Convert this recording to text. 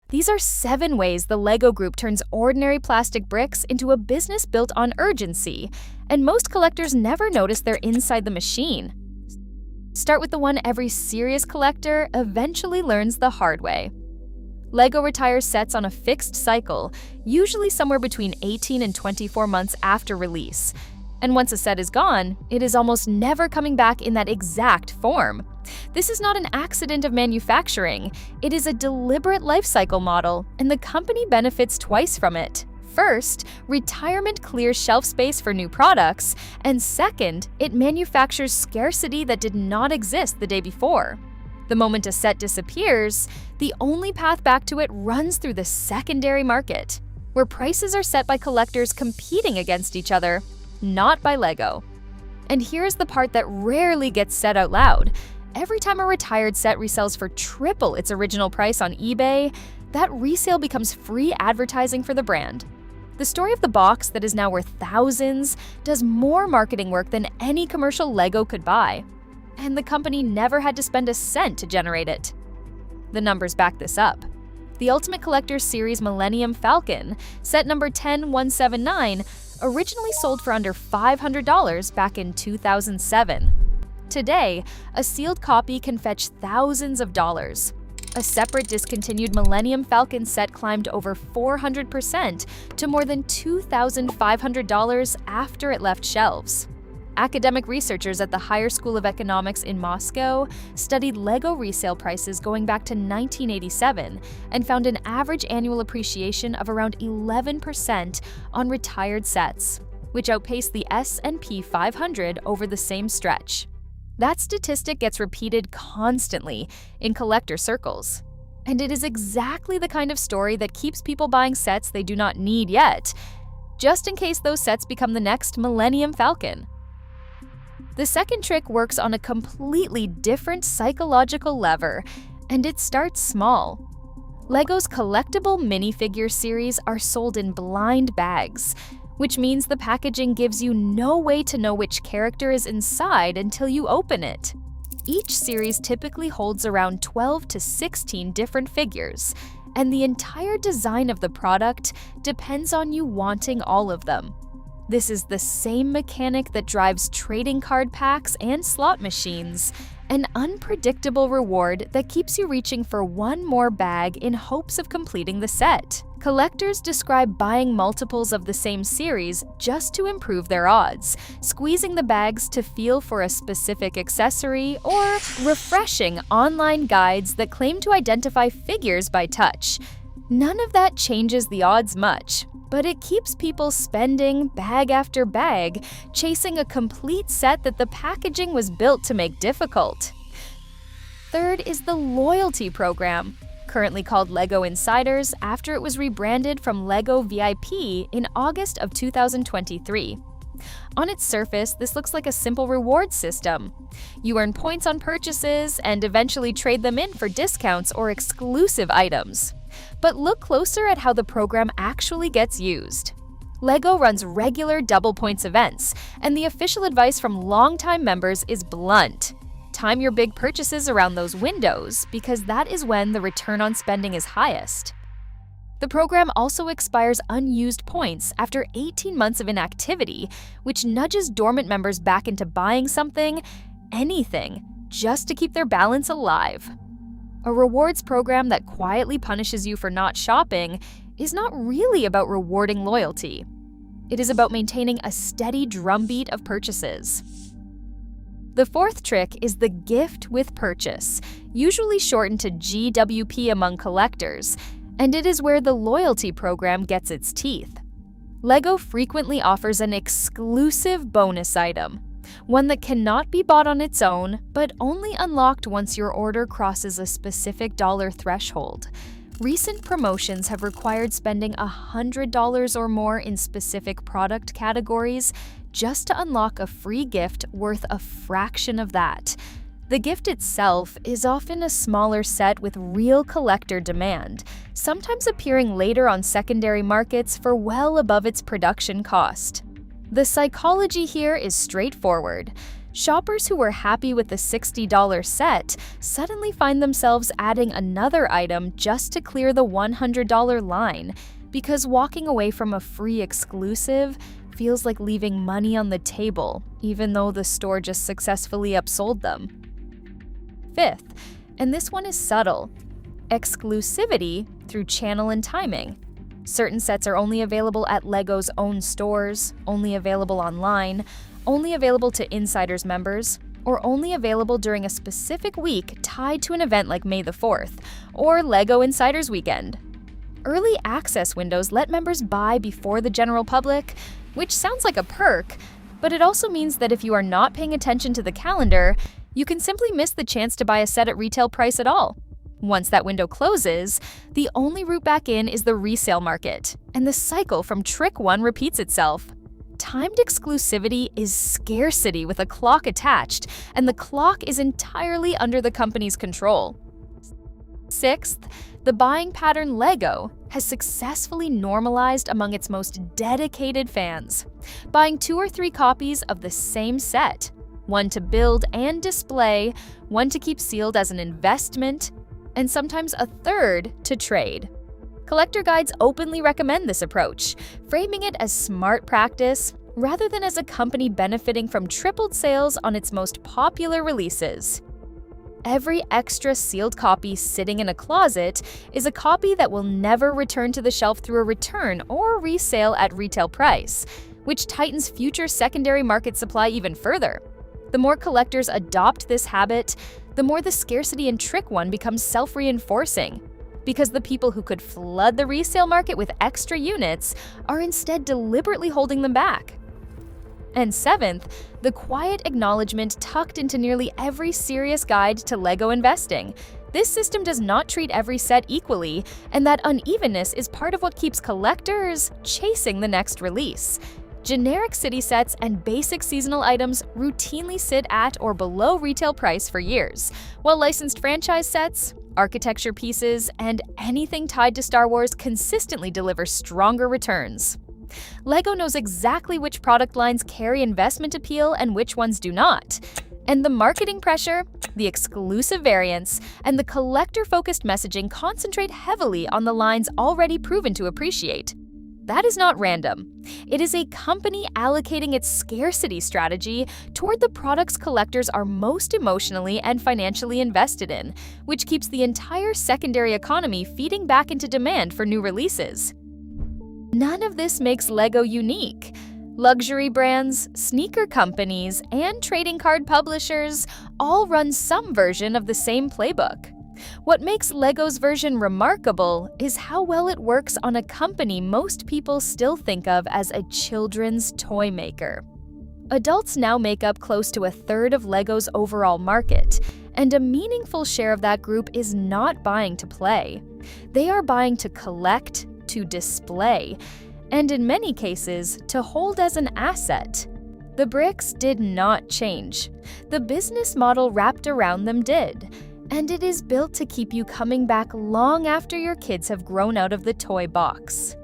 These are 7 ways the LEGO Group turns ordinary plastic bricks into a business built on urgency, and most collectors never notice they're inside the machine. Start with the one every serious collector eventually learns the hard way. LEGO retires sets on a fixed cycle, usually somewhere between 18 and 24 months after release. And once a set is gone, it is almost never coming back in that exact form. This is not an accident of manufacturing. It is a deliberate life cycle model, and the company benefits twice from it. First, retirement clears shelf space for new products, and second, it manufactures scarcity that did not exist the day before. The moment a set disappears, the only path back to it runs through the secondary market, where prices are set by collectors competing against each other, not by LEGO. And here's the part that rarely gets said out loud. Every time a retired set resells for triple its original price on eBay, that resale becomes free advertising for the brand. The story of the box that is now worth thousands does more marketing work than any commercial LEGO could buy. And the company never had to spend a cent to generate it. The numbers back this up. The Ultimate Collector's Series Millennium Falcon, set number 10179, originally sold for under $500 back in 2007. Today, a sealed copy can fetch thousands of dollars. A separate discontinued Millennium Falcon set climbed over 400% to more than $2,500 after it left shelves. Academic researchers at the Higher School of Economics in Moscow studied LEGO resale prices going back to 1987 and found an average annual appreciation of around 11% on retired sets, which outpaced the S&P 500 over the same stretch. That statistic gets repeated constantly in collector circles. And it is exactly the kind of story that keeps people buying sets they do not need yet, just in case those sets become the next Millennium Falcon. The second trick works on a completely different psychological lever, and it starts small. LEGO's collectible minifigure series are sold in blind bags, which means the packaging gives you no way to know which character is inside until you open it. Each series typically holds around 12 to 16 different figures, and the entire design of the product depends on you wanting all of them. This is the same mechanic that drives trading card packs and slot machines, an unpredictable reward that keeps you reaching for one more bag in hopes of completing the set. Collectors describe buying multiples of the same series just to improve their odds, squeezing the bags to feel for a specific accessory, or refreshing online guides that claim to identify figures by touch. None of that changes the odds much, but it keeps people spending bag after bag, chasing a complete set that the packaging was built to make difficult. Third is the loyalty program, currently called LEGO Insiders after it was rebranded from LEGO VIP in August of 2023. On its surface, this looks like a simple reward system. You earn points on purchases and eventually trade them in for discounts or exclusive items. But look closer at how the program actually gets used. LEGO runs regular double points events, and the official advice from longtime members is blunt. Time your big purchases around those windows, because that is when the return on spending is highest. The program also expires unused points after 18 months of inactivity, which nudges dormant members back into buying something, anything, just to keep their balance alive. A rewards program that quietly punishes you for not shopping is not really about rewarding loyalty. It is about maintaining a steady drumbeat of purchases. The fourth trick is the gift with purchase, usually shortened to GWP among collectors, and it is where the loyalty program gets its teeth. LEGO frequently offers an exclusive bonus item, one that cannot be bought on its own, but only unlocked once your order crosses a specific dollar threshold. Recent promotions have required spending $100 or more in specific product categories just to unlock a free gift worth a fraction of that. The gift itself is often a smaller set with real collector demand, sometimes appearing later on secondary markets for well above its production cost. The psychology here is straightforward. Shoppers who were happy with the $60 set suddenly find themselves adding another item just to clear the $100 line, because walking away from a free exclusive feels like leaving money on the table, even though the store just successfully upsold them. Fifth, and this one is subtle, exclusivity through channel and timing. Certain sets are only available at LEGO's own stores, only available online, only available to Insiders members, or only available during a specific week tied to an event like May the 4th, or LEGO Insiders Weekend. Early access windows let members buy before the general public, which sounds like a perk, but it also means that if you are not paying attention to the calendar, you can simply miss the chance to buy a set at retail price at all. Once that window closes, the only route back in is the resale market, and the cycle from Trick 1 repeats itself. Timed exclusivity is scarcity with a clock attached, and the clock is entirely under the company's control. Sixth, the buying pattern LEGO has successfully normalized among its most dedicated fans, buying 2 or 3 copies of the same set, one to build and display, one to keep sealed as an investment, and sometimes a third to trade. Collector guides openly recommend this approach, framing it as smart practice rather than as a company benefiting from tripled sales on its most popular releases. Every extra sealed copy sitting in a closet is a copy that will never return to the shelf through a return or resale at retail price, which tightens future secondary market supply even further. The more collectors adopt this habit, the more the scarcity in Trick 1 becomes self-reinforcing, because the people who could flood the resale market with extra units are instead deliberately holding them back. And seventh, the quiet acknowledgement tucked into nearly every serious guide to LEGO investing. This system does not treat every set equally, and that unevenness is part of what keeps collectors chasing the next release. Generic city sets and basic seasonal items routinely sit at or below retail price for years, while licensed franchise sets, architecture pieces, and anything tied to Star Wars consistently deliver stronger returns. LEGO knows exactly which product lines carry investment appeal and which ones do not. And the marketing pressure, the exclusive variants, and the collector-focused messaging concentrate heavily on the lines already proven to appreciate. That is not random. It is a company allocating its scarcity strategy toward the products collectors are most emotionally and financially invested in, which keeps the entire secondary economy feeding back into demand for new releases. None of this makes LEGO unique. Luxury brands, sneaker companies, and trading card publishers all run some version of the same playbook. What makes LEGO's version remarkable is how well it works on a company most people still think of as a children's toy maker. Adults now make up close to a third of LEGO's overall market, and a meaningful share of that group is not buying to play. They are buying to collect, to display, and in many cases, to hold as an asset. The bricks did not change. The business model wrapped around them did. And it is built to keep you coming back long after your kids have grown out of the toy box.